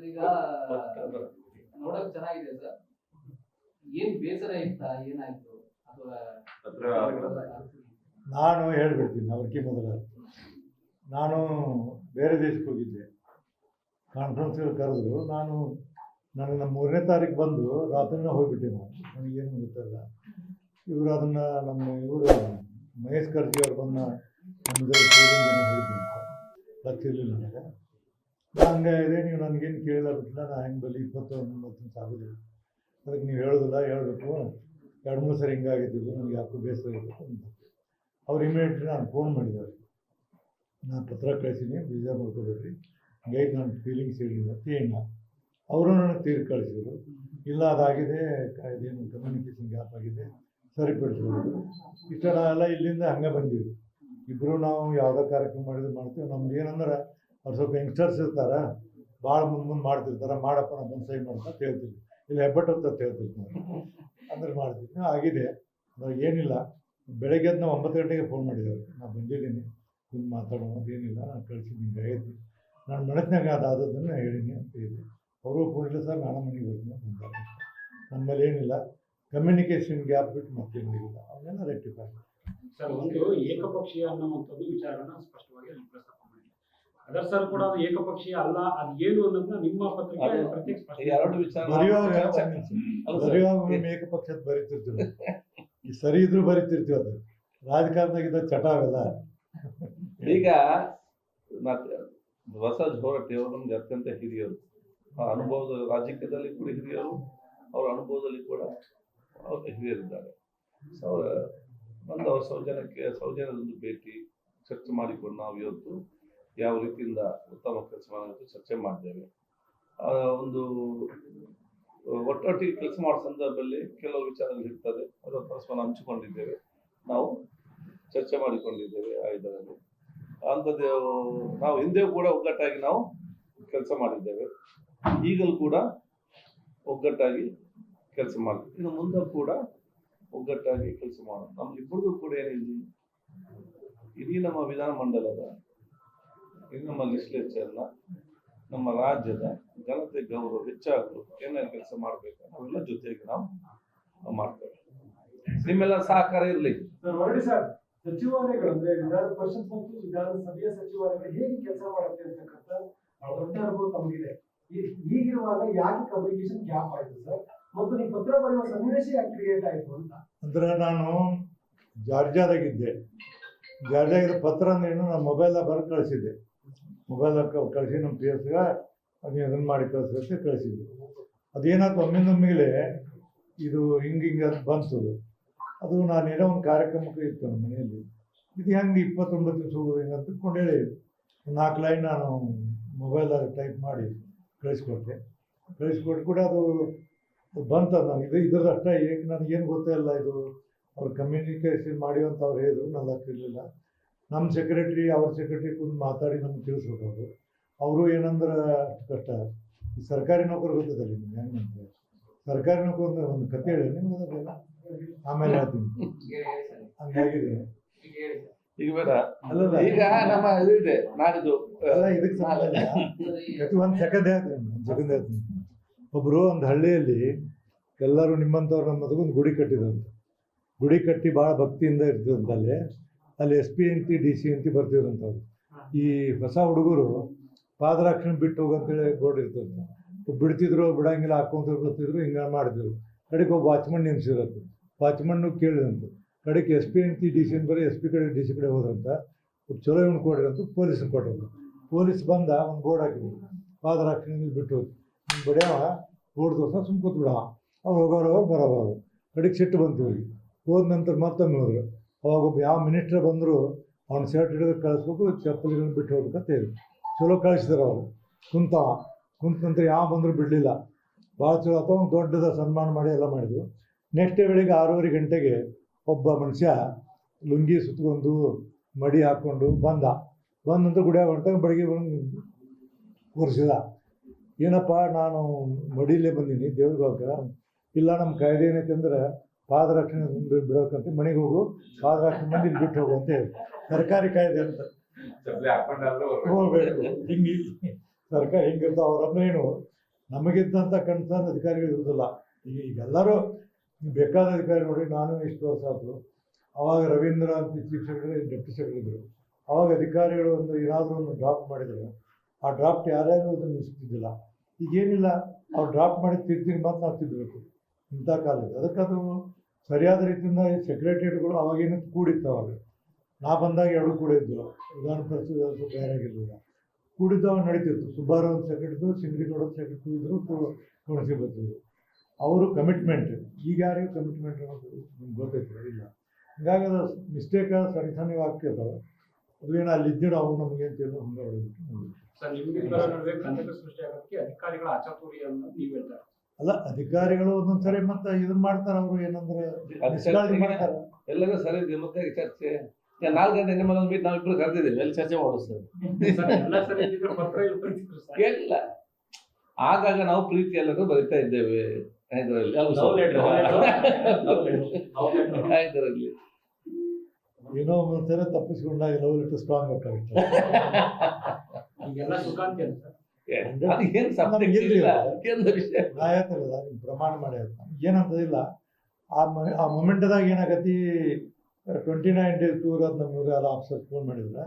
ಈಗ ನೋಡಕ್ ಚೆನ್ನಾಗಿದೆ ಸರ್. ಏನ್ ಬೇಸರ ಇತ್ತಾ, ಏನಾಯ್ತು ಅಥವಾ ನಾನು ಹೇಳ್ಬಿಡ್ತೀನಿ ಅವ್ರಿಗೆ ಮೊದಲ. ನಾನು ಬೇರೆ ದೇಶಕ್ಕೆ ಹೋಗಿದ್ದೆ, ಕಾನ್ಫರೆನ್ಸ್ಗೆ ಕರೆದ್ರು. ನನಗೆ 3ನೇ ತಾರೀಕು ಬಂದು ರಾತ್ರಿನೇ ಹೋಗ್ಬಿಟ್ಟೆ. ನನಗೇನು ಗೊತ್ತಿಲ್ಲ. ಇವರು ಅದನ್ನು ಮಹೇಶ್ ಕರ್ಜಿ ಅವ್ರು ಬಂದ ನಮ್ಮದು ಹೇಳಿದ್ದೀನಿ, ಗೊತ್ತಿರಲಿಲ್ಲ ನನಗೆ. ಹಂಗೆ ಇದೆ, ನೀವು ನನಗೇನು ಕೇಳಿಲ್ಲ ಬಿಟ್ಟಿಲ್ಲ, ನಾನು ಹೆಂಗೆ ಬಲ್ಲಿ 20-29 ಆಗೋದಿಲ್ಲ. ಅದಕ್ಕೆ ನೀವು ಹೇಳೋದಿಲ್ಲ, ಹೇಳ್ಬೇಕು. 2-3 ಸರಿ ಹಿಂಗಾಗಿದ್ದು ನನಗೆ ಯಾಕೋ ಬೇಸರ ಇರಬೇಕು ಅಂತ. ಅವ್ರು ಇಮಿಡಿಯೇಟ್ಲಿ ನಾನು ಫೋನ್ ಮಾಡಿದ್ದಾರೆ, ನಾನು ಪತ್ರ ಕಳಿಸಿನಿ, ಬೇಜಾರು ಮಾಡ್ಕೋಬೇಡ್ರಿ, ಹಂಗಾಗಿ ನಾನು ಫೀಲಿಂಗ್ಸ್ ಹೇಳಿಲ್ಲ ಅಂತ ಏನು. ಅವರು ನನಗೆ ತೀರ್ಪು ಕಳಿಸಿದ್ರು, ಇಲ್ಲ ಅದಾಗಿದೆ, ಇದೇನು ಕಮ್ಯುನಿಕೇಷನ್ ಗ್ಯಾಪ್ ಆಗಿದೆ, ಸರಿಪಡಿಸ್ಬೋದು. ಇಷ್ಟ ನಾವೆಲ್ಲ ಇಲ್ಲಿಂದ ಹಂಗೆ ಬಂದೀವಿ. ಇಬ್ಬರು ನಾವು ಯಾವುದೋ ಕಾರ್ಯಕ್ರಮ ಮಾಡ್ತೀವಿ. ನಮ್ದು ಏನಂದ್ರೆ ಅವ್ರು ಸ್ವಲ್ಪ ಯಂಗ್ಸ್ಟರ್ಸ್ ಇರ್ತಾರೆ, ಭಾಳ ಮುಂದೆ ಮಾಡ್ತಿರ್ತಾರೆ. ಮಾಡಪ್ಪ ನಾವು ಬಂದು ಸೈ ಮಾಡ್ತಾ ಅಂತ ಹೇಳ್ತೀವಿ, ಇಲ್ಲಿ ಹೆಬ್ಬಟ್ಟು ಅಂತ ಹೇಳ್ತಿರ್ತೀವಿ ನಾವು, ಅಂದ್ರೆ ಮಾಡ್ತೀವಿ. ಆಗಿದೆ, ಏನಿಲ್ಲ. ಬೆಳಗ್ಗೆ ನಾವು 9 ಗಂಟೆಗೆ ಫೋನ್ ಮಾಡಿದ್ದೇವೆ, ನಾನು ಬಂದಿದ್ದೀನಿ, ಕುಂದು ಮಾತಾಡೋಣ, ಅದೇನಿಲ್ಲ, ನಾನು ಕಳಿಸಿದ್ದೀನಿ, ಆಯ್ತು, ನಾನು ಮನಸ್ಸಿನಾಗ ಅದಾದದನ್ನು ಹೇಳೀನಿ ಅಂತ ಇದೆ. ಅವರು ಕೂಡಲೇ ಸರ್ ನಾನು ಮನೆಗೆ ಬರ್ತೀನಿ ಅಂತ. ನಮ್ಮಲ್ಲಿ ಏನಿಲ್ಲ, ಕಮ್ಯುನಿಕೇಷನ್ ಗ್ಯಾಪ್ ಬಿಟ್ಟು ಮತ್ತೇನಿಲ್ಲ, ಅವನ್ನೆಲ್ಲ ರೆಕ್ಟಿಫೈ. ಸರ್, ಒಂದು ಏಕಪಕ್ಷೀಯ ಅನ್ನುವಂಥದ್ದು ವಿಚಾರನ ಸ್ಪಷ್ಟವಾಗಿ ಅಲ್ಲಿ ಪ್ರಸ್ತಾಪ ಮಾಡಿ. ಅದರ ಸರ್ ಕೂಡ ಅದು ಏಕಪಕ್ಷೀಯ ಅಲ್ಲ, ಅದು ಏನು ಅನ್ನೋದನ್ನ ನಿಮ್ಮ ಪತ್ರಿಕೆ ಪ್ರತ್ಯೇಕ ಬರೆಯುವಾಗ ಏಕಪಕ್ಷದ ಬರೀತಿರ್ತೀವಿ, ಈ ಸರಿ ಇದ್ರು ಬರೀತಿರ್ತೀವಿ. ಅದು ರಾಜಕಾರಣದಾಗಿದ್ದ ಚಟ ಅವೆಲ್ಲ. ಈಗ ಬಸವರಾಜ ಹೊರಟ್ಟಿ ಅವರು ನಮ್ಗೆ ಅತ್ಯಂತ ಹಿರಿಯರು, ಅನುಭವದ ರಾಜಕೀಯದಲ್ಲಿ ಕೂಡ ಹಿರಿಯರು, ಅವರ ಅನುಭವದಲ್ಲಿ ಕೂಡ ಅವರು ಹಿರಿಯರಿದ್ದಾರೆ. ಅವ್ರ ಸೌಜನ್ಯದೊಂದು ಭೇಟಿ ಚರ್ಚೆ ಮಾಡಿಕೊಂಡು ನಾವು ಇವತ್ತು ಯಾವ ರೀತಿಯಿಂದ ಉತ್ತಮ ಕೆಲಸ ಮಾಡೋದು ಚರ್ಚೆ ಮಾಡಿದ್ದೇವೆ. ಒಂದು ಒಟ್ಟೊಟ್ಟಿಗೆ ಕೆಲಸ ಮಾಡೋ ಸಂದರ್ಭದಲ್ಲಿ ಕೆಲವು ವಿಚಾರಗಳು ಇರ್ತದೆ, ಅದರ ಪರಸ್ಪರ ಹಂಚಿಕೊಂಡಿದ್ದೇವೆ, ನಾವು ಚರ್ಚೆ ಮಾಡಿಕೊಂಡಿದ್ದೇವೆ. ಇದರಲ್ಲಿ ಅಂಥದ್ದು ನಾವು ಹಿಂದೆ ಕೂಡ ಒಗ್ಗಟ್ಟಾಗಿ ನಾವು ಕೆಲಸ ಮಾಡಿದ್ದೇವೆ, ಈಗಲೂ ಕೂಡ ಒಗ್ಗಟ್ಟಾಗಿ ಕೆಲಸ ಮಾಡ್ತೀವಿ, ಇನ್ನು ಮುಂದೆ ಕೂಡ ಒಗ್ಗಟ್ಟಾಗಿ ಕೆಲಸ ಮಾಡೋಣ. ನಮ್ಗಿಬ್ಬರಿಗೂ ಕೂಡ ಏನಿದೆ, ಇಡೀ ನಮ್ಮ ವಿಧಾನಮಂಡಲದ, ಇಡೀ ನಮ್ಮ ಲೆಜಿಸ್ಲೇಚರ್ನ, ನಮ್ಮ ರಾಜ್ಯದ ಜನತೆ ಗೌರವ ಹೆಚ್ಚಾಗಲು ಏನೇನು ಕೆಲಸ ಮಾಡ್ಬೇಕು ನಾವೆಲ್ಲ ಜೊತೆಗೆ ನಾವು ಮಾಡ್ತೇವೆ. ನಿಮ್ಮೆಲ್ಲ ಸಹಕಾರ ಇರಲಿ ಸರ್. ಸಚಿವಾಲಯಗಳು ಅಂದ್ರೆ ವಿಧಾನ ಪರಿಷತ್ ಮತ್ತು ವಿಧಾನಸಭೆಯ ಸಚಿವಾಲಯಗಳು ಹೇಗೆ ಕೆಲಸ ಮಾಡುತ್ತೆ ಅಂತಕ್ಕಂಥ ದೊಡ್ಡ ಅನುಭವ ತಮಗಿದೆ. ಹೀಗಿರುವಾಗ ಯಾಕೆ ಕಮ್ಯುನಿಕೇಶನ್ ಗ್ಯಾಪ್ ಆಯ್ತು ಸರ್, ಮತ್ತು ನೀವು ಪತ್ರ ಬರೆಯುವ ಸನ್ನಿವೇಶ ಯಾಕೆ ಕ್ರಿಯೇಟ್ ಆಯ್ತು ಅಂತ? ಅಂದ್ರೆ ನಾನು ಜಾರ್ಜಿಯಾದಾಗಿದ್ದೆ, ಜಾರ್ಜಿಯಾಗಿದ್ದ ಪತ್ರ ಅಂದ್ರೇನು, ನಾನು ಮೊಬೈಲ್ದಾಗ ಬರೆದು ಕಳಿಸಿದ್ದೆ. ಮೊಬೈಲ್ದಾಗ ಕಳಿಸಿ ನಮ್ಮ PS ನೀವು ಅದನ್ನು ಮಾಡಿ ಕಳಿಸಿ ಕಳಿಸಿದ್ವಿ. ಅದೇನಾಯ್ತು, ಒಮ್ಮಿಂದೊಮ್ಮಿಗೆ ಇದು ಹಿಂಗೆ ಅದು ಬಂತು. ಅದು ನಾನೇನೋ ಒಂದು ಕಾರ್ಯಕ್ರಮಕ್ಕೆ ಇತ್ತು ನಮ್ಮ ಮನೆಯಲ್ಲಿ, ಇದು ಹೆಂಗೆ 29 ದಿವಸ ಹೋಗೋದು ಹಿಂಗೆ ಅಂತ ತಿಳ್ಕೊಂಡು ಹೇಳಿ 4 ಲೈನ್ ನಾನು ಮೊಬೈಲಾಗ ಟೈಪ್ ಮಾಡಿ ಕಳಿಸ್ಕೊಟ್ಟೆ ಕೂಡ ಅದು ಬಂತು. ನನಗೆ ಇದ್ರದ್ದು ಅಷ್ಟೇ, ಏಕೆ ನನಗೇನು ಗೊತ್ತೇ ಇಲ್ಲ. ಇದು ಅವ್ರು ಕಮ್ಯುನಿಕೇಷನ್ ಮಾಡಿ ಅಂತ ಅವ್ರು ಹೇಳಿದ್ರು, ನಾನು ಇರಲಿಲ್ಲ. ನಮ್ಮ ಸೆಕ್ರೆಟ್ರಿ ಅವ್ರ ಸೆಕ್ರೆಟ್ರಿ ಕುಂದು ಮಾತಾಡಿ ನಮ್ಗೆ ತಿಳಿಸ್ಬೇಕು. ಅವರು ಏನಂದ್ರೆ ಕಷ್ಟ. ಈ ಸರ್ಕಾರಿ ನೌಕರು ಗೊತ್ತದಲ್ಲ ನಿಮ್ಗೆ ಹೆಂಗಂತ, ಸರ್ಕಾರಿ ನೌಕರು ಒಂದು ಕತೆ ಹೇಳಿ ನಿಮ್ಗೆ ಅದಲ್ಲ, ಆಮೇಲೆ ಹೇಳ್ತೀನಿ. ಹಂಗಾಗಿದೆ ಈಗ ಬೇಡ, ಈಗ ನಮ್ಮ ಇದೆ ನಾಡಿದ್ದು ಅಲ್ಲ, ಇದಕ್ಕೆ ಒಂದು ಸೆಕೆಂಡ್ ಹೇಳ್ತೀನಿ. ಒಬ್ಬರು ಒಂದು ಹಳ್ಳಿಯಲ್ಲಿ ಎಲ್ಲರೂ ನಿಮ್ಮಂಥವ್ರು ನಮ್ಮ ಮದುವೆ ಗುಡಿ ಕಟ್ಟಿದಂತ, ಗುಡಿ ಕಟ್ಟಿ ಭಾಳ ಭಕ್ತಿಯಿಂದ ಇರ್ತಿದಂತ. ಅಲ್ಲಿ SP ಅಂತ DC ಅಂತ ಬರ್ತಿದ್ರಂಥವ್ರು. ಈ ಹೊಸ ಹುಡುಗರು ಪಾದರಕ್ಷಣೆ ಬಿಟ್ಟು ಹೋಗಂತೇಳಿ ಬೋರ್ಡ್ ಇರ್ತಂತ, ಬಿಡ್ತಿದ್ರು ಬಿಡಂಗಿಲ್ಲ, ಹಾಕೊಂತ ಬರ್ತಿದ್ರು, ಹಿಂಗೆ ಮಾಡ್ತಿದ್ರು. ಕಡೆಗೆ ಒಬ್ಬ ವಾಚ್ಮನ್ ನೇಮಿಸಿರತ್ತೆ, ವಾಚ್ಮನ್ನು ಕೇಳಿದಂತ. ಕಡೆಗೆ SP ಅಂತ DC ಅಂತ ಬರೀ SP ಕಡೆ DC ಕಡೆ ಹೋದ್ರಂತ. ಚಲೋ ಇವನು ಕೊಡ್ರಿ ಅಂತ ಪೊಲೀಸ್ನ ಕೊಟ್ಟಂತ. ಪೊಲೀಸ್ ಬಂದ ಒಂದು ಬೋರ್ಡ್ ಹಾಕಿದ್ರು, ಪಾದರಕ್ಷಣೆ ಬಿಟ್ಟು ಹೋಗಿ ಬಡಿಯವ ಬೋರ್ಡ್ ತೋರ್ಸ ಸುಮ್ಮ ಕೂತ್ಬಿಡ. ಅವ್ರು ಹೋಗೋರು ಬರೋರು. ಕಡೆಗೆ ಸಿಟ್ಟು ಬಂತು ಹೋಗಿ. ಹೋದ ನಂತರ ಮತ್ತೊಮ್ಮೆ ಹೋದ್ರು. ಅವಾಗ ಒಬ್ಬ ಯಾವ ಮಿನಿಸ್ಟ್ರ್ ಬಂದರೂ ಅವ್ನ ಶರ್ಟ್ ಹಿಡಿದು ಕಳಿಸ್ಬೇಕು, ಚಪ್ಪಲಿಗಳನ್ನು ಬಿಟ್ಟು ಹೋಗ್ಬೇಕಂತ ಹೇಳಿ ಚಲೋ ಕಳಿಸಿದ್ರು. ಅವರು ಕುಂತ ನಂತರ ಯಾವ ಬಂದರೂ ಬಿಡಲಿಲ್ಲ, ಭಾಳ ಚಲೋ. ಅಥವಾ ದೊಡ್ಡದ ಸನ್ಮಾನ ಮಾಡಿ ಎಲ್ಲ ಮಾಡಿದ್ರು. ನೆಕ್ಸ್ಟ್ ಡೇ ಬೆಳಿಗ್ಗೆ 6:30 ಗಂಟೆಗೆ ಒಬ್ಬ ಮನುಷ್ಯ ಲುಂಗಿ ಸುತ್ತಕೊಂಡು ಮಡಿ ಹಾಕ್ಕೊಂಡು ಬಂದಂತ ಗುಡಿಯಾಗ ಹೊಂಟಾಗ ಬೆಳಗ್ಗೆ ಬಂದು ಕೂರಿಸಿದ. ಏನಪ್ಪ ನಾನು ಮಡಿಲೇ ಬಂದೀನಿ ದೇವ್ರಿಗೆ ಹೋಗ್ತಾರ. ಇಲ್ಲ, ನಮ್ಮ ಕಾಯ್ದೆ ಏನೈತೆ ಅಂದ್ರೆ ಪಾದರಕ್ಷಣೆ ಬಿಡೋಕಂತ, ಮನೆಗೆ ಹೋಗು, ಪಾದರಕ್ಷಣೆ ಮಂದಿ ಬಿಟ್ಟು ಹೋಗು ಅಂತ ಹೇಳಿ ಸರ್ಕಾರಿ ಕಾಯ್ದೆ ಅಂತ ಹೋಗ್ಬೇಕು. ಹಿಂಗೆ ಸರ್ಕಾರ ಹೆಂಗಿರ್ತಾವ ಅವರನ್ನೇನು ನಮಗಿದ್ದಂಥ ಕನ್ಸರ್ನ್ ಅಧಿಕಾರಿಗಳು ಇರೋದಿಲ್ಲ. ಈಗ ಎಲ್ಲರೂ ಬೇಕಾದ ಅಧಿಕಾರಿ ನೋಡಿ, ನಾನು ಇಷ್ಟು ವರ್ಷ ಆಯ್ತು. ಅವಾಗ ರವೀಂದ್ರ ಅಂತ ಚೀಫ್ ಸೆಕ್ರೆಟರಿ ಡೆಪ್ಟಿ ಸೆಕ್ರೆಟರಿ ಇದ್ದರು. ಅವಾಗ ಅಧಿಕಾರಿಗಳು ಒಂದು ಏನಾದರೂ ಒಂದು ಡ್ರಾಫ್ಟ್ ಮಾಡಿದ್ರು, ಆ ಡ್ರಾಫ್ಟ್ ಯಾರ್ಯಾರು ಅದನ್ನು ನಿಲ್ಲಿಸ್ತಿದ್ದಿಲ್ಲ. ಈಗೇನಿಲ್ಲ, ಅವ್ರು ಡ್ರಾಫ್ಟ್ ಮಾಡಿ ತಿರ್ತೀನಿ ಮಾತು ನಾವು ತಿದ್ದಬೇಕು. ಇಂಥ ಕಾಲ ಇದೆ. ಅದಕ್ಕೆ ಅದು ಸರಿಯಾದ ರೀತಿಯಿಂದ ಸೆಕ್ರೆಟರಿಗಳು ಅವಾಗೇನು ಕೂಡಿತ್ತು. ಅವಾಗ ನಾ ಬಂದಾಗ ಎರಡು ಕೂಡ ಇದ್ದರು. ವಿಧಾನ ಪರಿಷತ್ ಬೇರೆ ಆಗಿರಲಿಲ್ಲ, ಕೂಡಿದ್ದವಾಗ ನಡೀತಿತ್ತು. ಸುಬ್ಬಾರಾವ್ ಒಂದು ಸೆಕ್ರೆಟರಿ, ಸಿಂಗ್ರಿಗೌಡ ಸೆಕ್ರೆಟರಿ ಇದ್ದರು, ತುಳಸಿ ಬರ್ತಿದ್ರು. ಅವರು ಕಮಿಟ್ಮೆಂಟ್. ಈಗ ಯಾರಿಗೂ ಕಮಿಟ್ಮೆಂಟ್ ಅನ್ನೋದು ನಿಮ್ಗೆ ಗೊತ್ತೈತೆ ಇಲ್ಲ. ಹೀಗಾಗಿ ಅದು ಮಿಸ್ಟೇಕ್ ಸಣ್ಣ ಸಣ್ಣ ಆಗ್ತಿರ್ತಾವೆ. ಅದು ಏನೋ ಅಲ್ಲಿ ಇದ್ದು ನಾವು ನಮಗೆ ಅಂತೇಳಿ ಹಂಗೆ ಹೊಡೆದ್ಬಿಟ್ಟು ಸರ್, ನಿಮ್ಮಿಬ್ಬರ ನಡುವೆ ಕಂದಕ ಸೃಷ್ಟಿ ಆಗೋದಕ್ಕೆ ಅಧಿಕಾರಿಗಳ ಅಚಾತುರ್ಯ ಅಂತ ನೀವು ಹೇಳ್ತಾರೆ. ಅಲ್ಲ, ಅಧಿಕಾರಿಗಳು ಒಂದೊಂದ್ಸರಿ ಮತ್ತೆ ಇದನ್ನ ಮಾಡ್ತಾರೆ. ಅವರು ಏನಂದ್ರೆ ನಿಷ್ಕಾಳಜಿ ಮಾಡ್ತಾರೆ. ಎಲ್ಲರೂ ಸರಿ ಇದೆ. ಮತ್ತೆ ಚರ್ಚೆ 4 ಗಂಟೆ ನಿಮ್ಮಲ್ಲಿ ಒಂದು ನಾವು ಇಬ್ಬರು ಕರೆದಿದ್ದೇವೆ, ಎಲ್ಲಿ ಚರ್ಚೆ ಮಾಡೋದು ಸರ್? ಸರ್, ಎಲ್ಲ ಸರಿ ಇದ್ದಿದ್ರೆ ಪತ್ರ ಇಲ್ಲಿ ಬರ್ತಿದ್ರು ಸರ್. ಇಲ್ಲ, ಆಗಾಗ ನಾವು ಪ್ರೀತಿ ಎಲ್ಲರೂ ಬರಿತಾ ಇದ್ದೇವೆ ಇದರಲ್ಲಿ. ಇದರಲ್ಲಿ ಏನೋ ಒಂದ್ಸರಿ ತಪ್ಪಿಸ್ಕೊಂಡಾಗ ಲವ್ ಲೆಟರ್ ಸ್ಟ್ರಾಂಗ್ ಆಗ್ತಾಗುತ್ತೆ. ಈಗೆಲ್ಲ ಸುಖ ಅಂತ ಸರ್. ಅದು ಏನು ಸಮಸ್ಯೆ ಇಲ್ಲ, ಅದಕ್ಕೆಂದು ವಿಷಯ ನಾ ಹೇಳ್ತಾರಲ್ಲ, ನಿಮ್ಗೆ ಪ್ರಮಾಣ ಮಾಡಿ ಏನಂತದಿಲ್ಲ. ಆ ಮೊಮೆಂಟ್ದಾಗ ಏನಾಗತ್ತಿ, 29 ಡೇಸ್ ಟೂರ್ ಅದು ನಮ್ಮ ಊರೆಲ್ಲ ಆಫೀಸರ್ ಫೋನ್ ಮಾಡಿದ್ರೆ,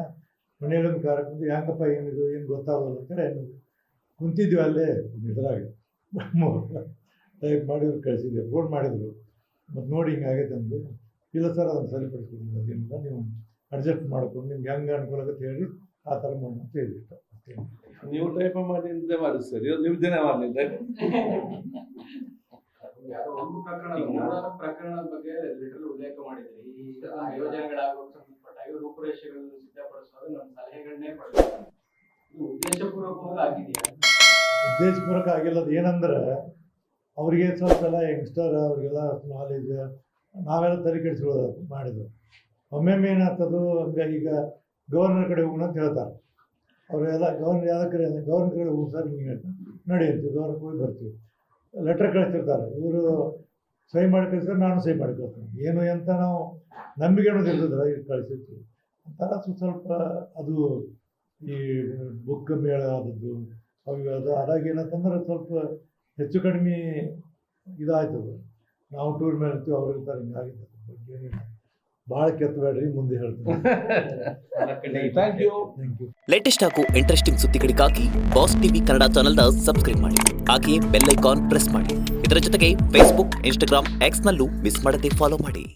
ಮನೆಯಲ್ಲಿ ಒಂದು ಕಾರ್ಯಕ್ರಮ ಹೆಂಗಪ್ಪ ಏನಿದು ಏನು ಗೊತ್ತಾಗಲ್ಲ ಅಂತೇಳಿ ಏನು ಕುಂತಿದ್ವಿ ಅಲ್ಲೇ ಇದ್ರಾಗ ಟೈಪ್ ಮಾಡಿದ್ರು, ಕಳಿಸಿದ್ದೆ. ಫೋನ್ ಮಾಡಿದ್ರು, ಮತ್ತು ನೋಡಿ ಹಿಂಗಾಗೈತೆ ಅಂದು. ಇಲ್ಲ ಸರ್, ಅದನ್ನು ಸರಿಪಡಿಸ್ಕೊಂಡು ಅದೇನಿಲ್ಲ, ನೀವು ಅಡ್ಜಸ್ಟ್ ಮಾಡ್ಕೊಂಡು ನಿಮ್ಗೆ ಹೆಂಗೆ ಅನುಕೂಲ ಆಗುತ್ತೆ ಹೇಳಿ ಆ ಥರ ಮಾಡಿ ಅಂತ ಹೇಳಿತ್ತು. ನೀವು ಟೈಪ್ ಮಾಡಿ ನಿದ್ದೆ ಮಾಡಿ ಸರ್, ನಿಮ್ದೇನೆ ಮಾಡಲಿದ್ದೆ. ಯಾರೋ ಒಂದು ಪ್ರಕರಣದ ಬಗ್ಗೆ ಲಿಟರಲ್ ಉಲ್ಲೇಖ ಮಾಡಿದ್ರಿ. ಈ ಯೋಜನೆಗಳಾಗೋಕೆ ಸಂಬಂಧಪಟ್ಟಾಗ ರೂಪುರೇಷೆಗಳನ್ನು ಸಿದ್ಧಪಡಿಸುವಾಗ ನಮ್ಮ ಸಲಹೆಗಳನ್ನೇ ಪಡೆದ ಇದು ಉದ್ದೇಶಪೂರ್ವಕವಾಗಿ ಆಗಿದೆಯಾ? ಉದ್ದೇಶಪೂರ್ವಕ ಆಗಿಲ್ಲ. ಅದು ಏನಂದ್ರೆ ಅವ್ರಿಗೆ ಸ್ವಲ್ಪ ಎಲ್ಲ ಯಂಗ್ಸ್ಟರ್, ಅವ್ರಿಗೆಲ್ಲ ನಾಲೆಜ್, ನಾವೆಲ್ಲ ತಲೆ ಕೆಡಿಸ್ಕೊಳ್ಳೋದು ಮಾಡಿದ್ರು. ಒಮ್ಮೊಮ್ಮೆ ಏನಾಗ್ತದೋ ಹಂಗೆ. ಈಗ ಗವರ್ನರ್ ಕಡೆ ಹೋಗೋಣ ಅಂತ ಹೇಳ್ತಾರೆ. ಅವರೆಲ್ಲ ಗವರ್ನರ್ ಯಾವ್ದಕ್ಕೆ ಗವರ್ನರ್ ಕಡೆ ಹೋಗಿ ಸರ್ ಹಿಂಗೆ ಹೇಳ್ತಾರೆ, ನಡಿ ಅಂತೀವಿ. ಗವರ್ನರ್ ಹೋಗಿ ಬರ್ತೀವಿ. ಲೆಟ್ರ್ ಕಳಿಸ್ತಿರ್ತಾರೆ, ಇವರು ಸಹಿ ಮಾಡಿ ಕಳಿಸ್ತಾರೆ, ನಾನು ಸಹಿ ಮಾಡಿ ಕಳಿಸ್ತೀನಿ. ಏನು ಅಂತ ನಾವು ನಂಬಿಕೆ ಅನ್ನೋದು ಇರ್ತದಲ್ಲ, ಈಗ ಕಳಿಸಿರ್ತೀವಿ ಒಂಥರ ಸ್ವಲ್ಪ. ಅದು ಈ ಬುಕ್ ಮೇಳ ಆದದ್ದು ಅವು ಅದಾಗ ಏನಂತಂದ್ರೆ ಸ್ವಲ್ಪ ಹೆಚ್ಚು ಕಡಿಮೆ ಇದಾಯ್ತದೆ. ನಾವು ಟೂರ್ ಮೇಲೆ ಇರ್ತೀವಿ, ಅವ್ರು ಇರ್ತಾರೆ, ಹಿಂಗಾಗಿತ್ತು. ಬಗ್ಗೆ ಏನಿಲ್ಲ, ಭಾಳ ಕೆತ್ತಬೇಡ್ರಿ, ಮುಂದೆ ಹೇಳ್ತೀನಿ. Thank you. Thank you. Latest ಹಾಗೂ ಇಂಟ್ರೆಸ್ಟಿಂಗ್ ಸುದ್ದಿಗಳಿಗಾಗಿ ಬಾಸ್ ಟಿವಿ ಕನ್ನಡ ಚಾನೆಲ್ನ ಸಬ್ಸ್ಕ್ರೈಬ್ ಮಾಡಿ. ಹಾಗೆಯೇ ಬೆಲ್ ಐಕಾನ್ ಪ್ರೆಸ್ ಮಾಡಿ. ಇದರ ಜೊತೆಗೆ ಫೇಸ್ಬುಕ್, ಇನ್ಸ್ಟಾಗ್ರಾಮ್, ಎಕ್ಸ್ನಲ್ಲೂ ಮಿಸ್ ಮಾಡದೆ ಫಾಲೋ ಮಾಡಿ.